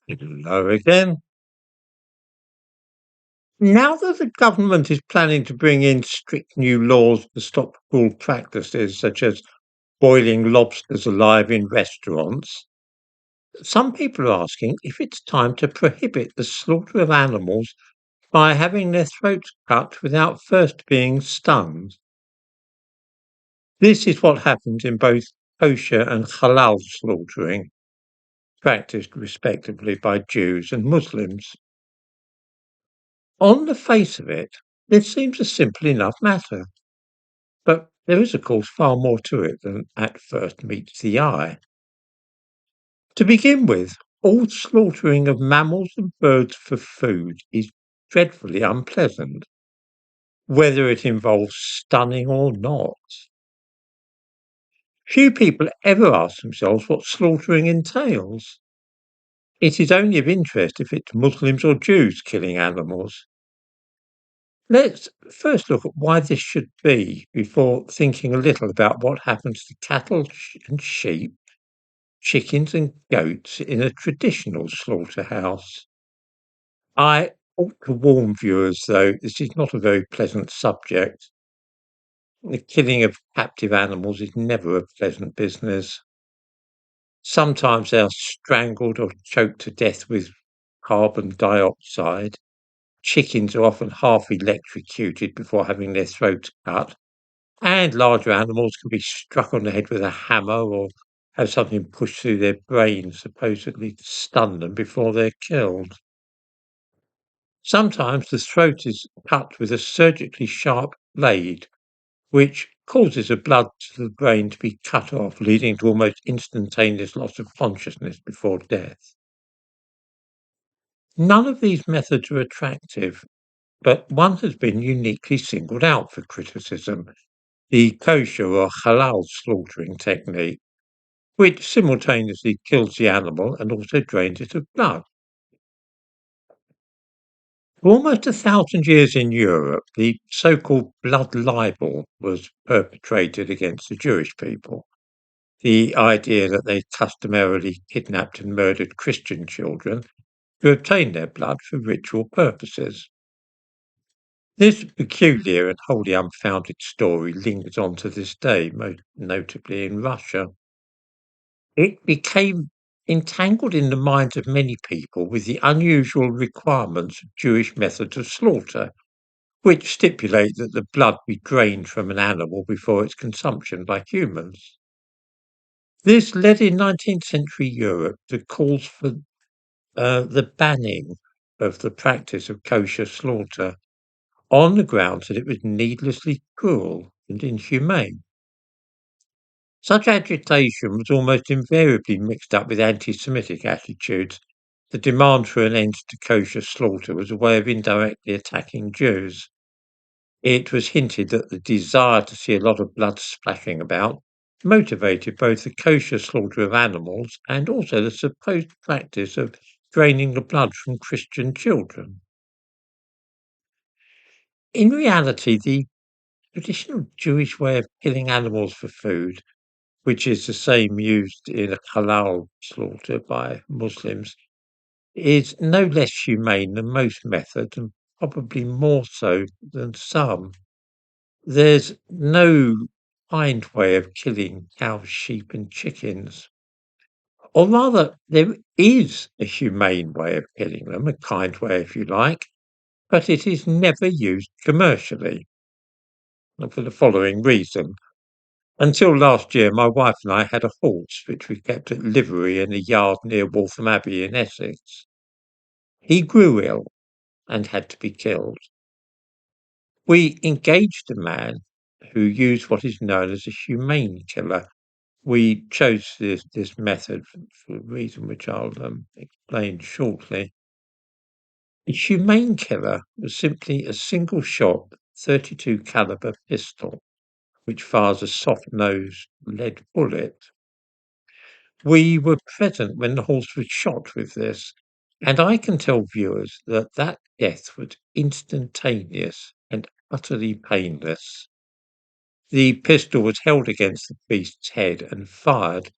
Hello again. Now that the government is planning to bring in strict new laws to stop cruel practices such as boiling lobsters alive in restaurants, some people are asking if it's time to prohibit the slaughter of animals by having their throats cut without first being stunned. This is what happens in both kosher and halal slaughtering, practiced respectively by Jews and Muslims. On the face of it, this seems a simple enough matter. But there is, of course, far more to it than at first meets the eye. To begin with, all slaughtering of mammals and birds for food is dreadfully unpleasant, whether it involves stunning or not. Few people ever ask themselves what slaughtering entails. It is only of interest if it's Muslims or Jews killing animals. Let's first look at why this should be before thinking a little about what happens to cattle and sheep, chickens and goats in a traditional slaughterhouse. I ought to warn viewers, though, this is not a very pleasant subject. The killing of captive animals is never a pleasant business. Sometimes they are strangled or choked to death with carbon dioxide. Chickens are often half electrocuted before having their throats cut. And larger animals can be struck on the head with a hammer or have something pushed through their brain, supposedly to stun them before they're killed. Sometimes the throat is cut with a surgically sharp blade, which causes the blood to the brain to be cut off, leading to almost instantaneous loss of consciousness before death. None of these methods are attractive, but one has been uniquely singled out for criticism: the kosher or halal slaughtering technique, which simultaneously kills the animal and also drains it of blood. For almost 1,000 years in Europe, the so-called blood libel was perpetrated against the Jewish people. The idea that they customarily kidnapped and murdered Christian children to obtain their blood for ritual purposes. This peculiar and wholly unfounded story lingers on to this day, most notably in Russia. It became entangled in the minds of many people with the unusual requirements of Jewish methods of slaughter, which stipulate that the blood be drained from an animal before its consumption by humans. This led in 19th century Europe to calls for the banning of the practice of kosher slaughter on the grounds that it was needlessly cruel and inhumane. Such agitation was almost invariably mixed up with anti-Semitic attitudes. The demand for an end to kosher slaughter was a way of indirectly attacking Jews. It was hinted that the desire to see a lot of blood splashing about motivated both the kosher slaughter of animals and also the supposed practice of draining the blood from Christian children. In reality, the traditional Jewish way of killing animals for food, which is the same used in a halal slaughter by Muslims, is no less humane than most methods and probably more so than some. There's no kind way of killing cows, sheep, and chickens. Or rather, there is a humane way of killing them, a kind way if you like, but it is never used commercially. And for the following reason. Until last year, my wife and I had a horse which we kept at livery in a yard near Waltham Abbey in Essex. He grew ill and had to be killed. We engaged a man who used what is known as a humane killer. We chose this method for a reason which I'll explain shortly. A humane killer was simply a single shot 32 caliber pistol which fires a soft nosed lead bullet. We were present when the horse was shot with this, and I can tell viewers that that death was instantaneous and utterly painless. The pistol was held against the beast's head and fired,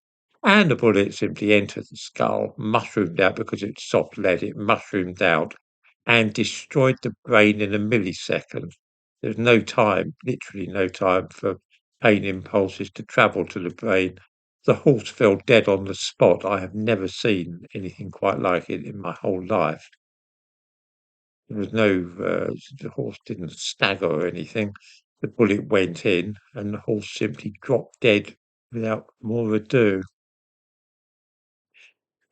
and the bullet simply entered the skull, mushroomed out because it's soft lead. It mushroomed out and destroyed the brain in a millisecond. There's no time, literally no time, for pain impulses to travel to the brain. The horse fell dead on the spot. I have never seen anything quite like it in my whole life. There was no, the horse didn't stagger or anything. The bullet went in, and the horse simply dropped dead without more ado.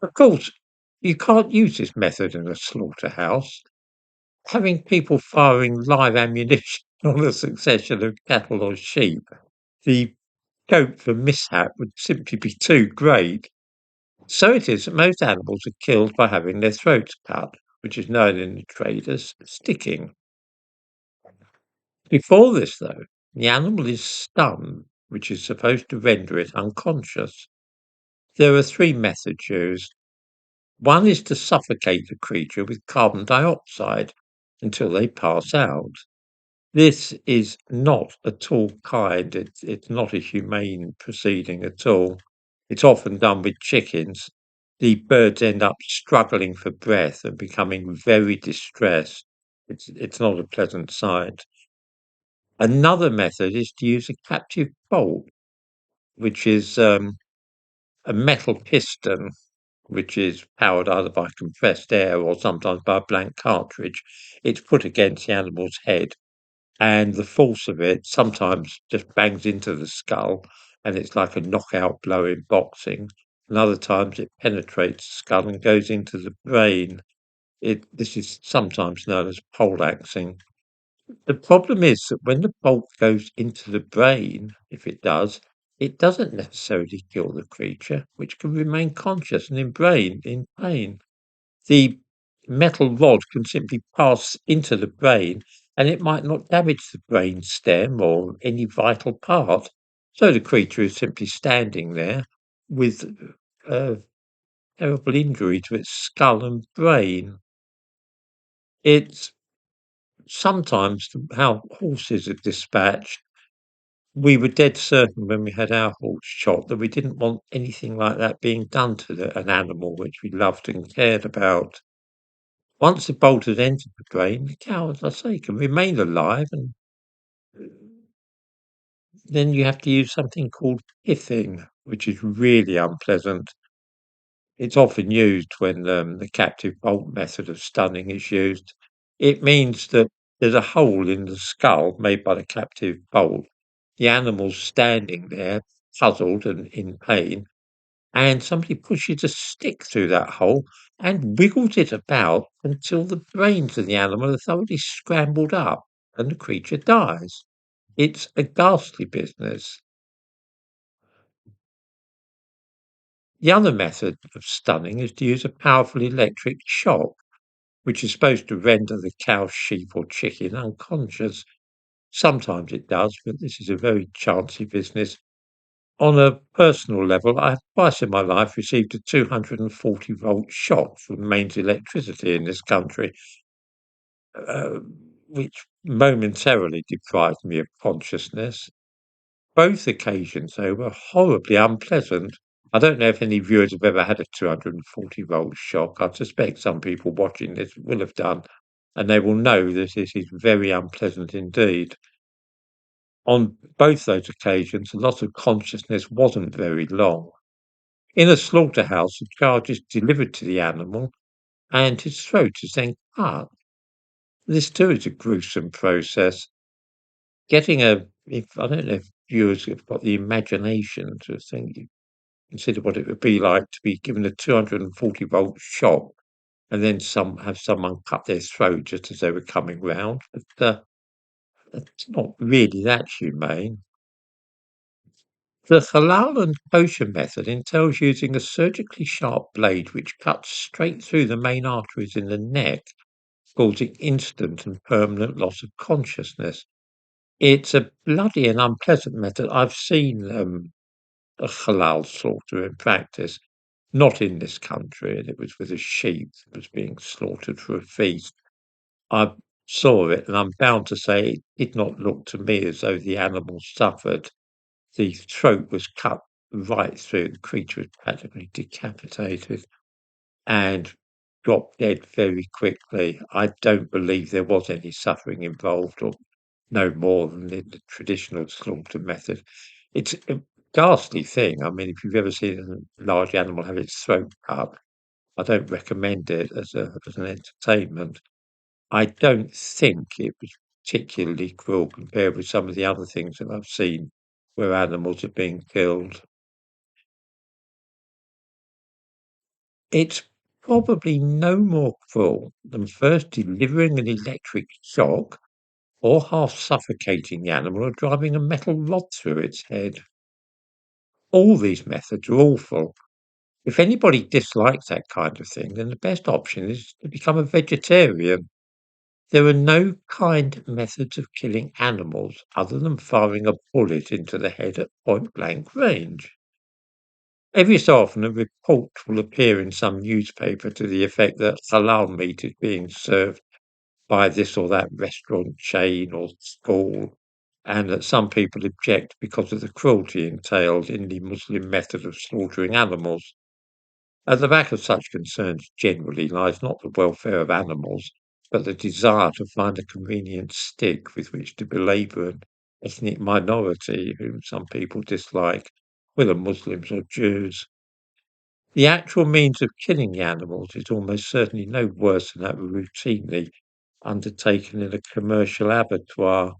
Of course, you can't use this method in a slaughterhouse. Having people firing live ammunition on a succession of cattle or sheep, the scope for mishap would simply be too great. So it is that most animals are killed by having their throats cut, which is known in the trade as sticking. Before this, though, the animal is stunned, which is supposed to render it unconscious. There are three methods used. One is to suffocate the creature with carbon dioxide until they pass out. This is not at all kind. It's not a humane proceeding at all. It's often done with chickens. The birds end up struggling for breath and becoming very distressed. It's not a pleasant sight. Another method is to use a captive bolt, which is a metal piston, which is powered either by compressed air or sometimes by a blank cartridge. It's put against the animal's head, and the force of it sometimes just bangs into the skull, and it's like a knockout blow in boxing. And other times it penetrates the skull and goes into the brain. This is sometimes known as poleaxing. The problem is that when the bolt goes into the brain, if it does, it doesn't necessarily kill the creature, which can remain conscious and in pain. The metal rod can simply pass into the brain, and it might not damage the brain stem or any vital part. So the creature is simply standing there with a terrible injury to its skull and brain. It's sometimes how horses are dispatched. We were dead certain when we had our horse shot that we didn't want anything like that being done to an animal which we loved and cared about. Once the bolt has entered the brain, the cow, as I say, can remain alive, and then you have to use something called pithing, which is really unpleasant. It's often used when the captive bolt method of stunning is used. It means that there's a hole in the skull made by the captive bolt. The animal's standing there, puzzled and in pain, and somebody pushes a stick through that hole and wiggles it about until the brains of the animal are thoroughly scrambled up and the creature dies. It's a ghastly business. The other method of stunning is to use a powerful electric shock, which is supposed to render the cow, sheep, or chicken unconscious. Sometimes it does, but this is a very chancy business. On a personal level, I have twice in my life received a 240-volt shock from mains electricity in this country, uh, which momentarily deprived me of consciousness. Both occasions, though, were horribly unpleasant. I don't know if any viewers have ever had a 240-volt shock. I suspect some people watching this will have done, and they will know that this is very unpleasant indeed. On both those occasions, the loss of consciousness wasn't very long. In a slaughterhouse, the charge is delivered to the animal and his throat is then cut. This too is a gruesome process. If I don't know if viewers have got the imagination to consider what it would be like to be given a 240-volt shock and then have someone cut their throat just as they were coming round. But it's not really that humane. The halal and kosher method entails using a surgically sharp blade which cuts straight through the main arteries in the neck, causing instant and permanent loss of consciousness. It's a bloody and unpleasant method. I've seen a halal slaughter in practice, not in this country, and it was with a sheep that was being slaughtered for a feast. I saw it, and I'm bound to say it did not look to me as though the animal suffered. The throat was cut right through. The creature was practically decapitated and dropped dead very quickly. I don't believe there was any suffering involved, or no more than in the traditional slaughter method. It's a ghastly thing. I mean, if you've ever seen a large animal have its throat cut, I don't recommend it as an entertainment. I don't think it was particularly cruel compared with some of the other things that I've seen where animals are being killed. It's probably no more cruel than first delivering an electric shock or half suffocating the animal or driving a metal rod through its head. All these methods are awful. If anybody dislikes that kind of thing, then the best option is to become a vegetarian. There are no kind methods of killing animals other than firing a bullet into the head at point blank range. Every so often, a report will appear in some newspaper to the effect that halal meat is being served by this or that restaurant chain or school, and that some people object because of the cruelty entailed in the Muslim method of slaughtering animals. At the back of such concerns generally lies not the welfare of animals, but the desire to find a convenient stick with which to belabour an ethnic minority whom some people dislike, whether Muslims or Jews. The actual means of killing the animals is almost certainly no worse than that routinely undertaken in a commercial abattoir.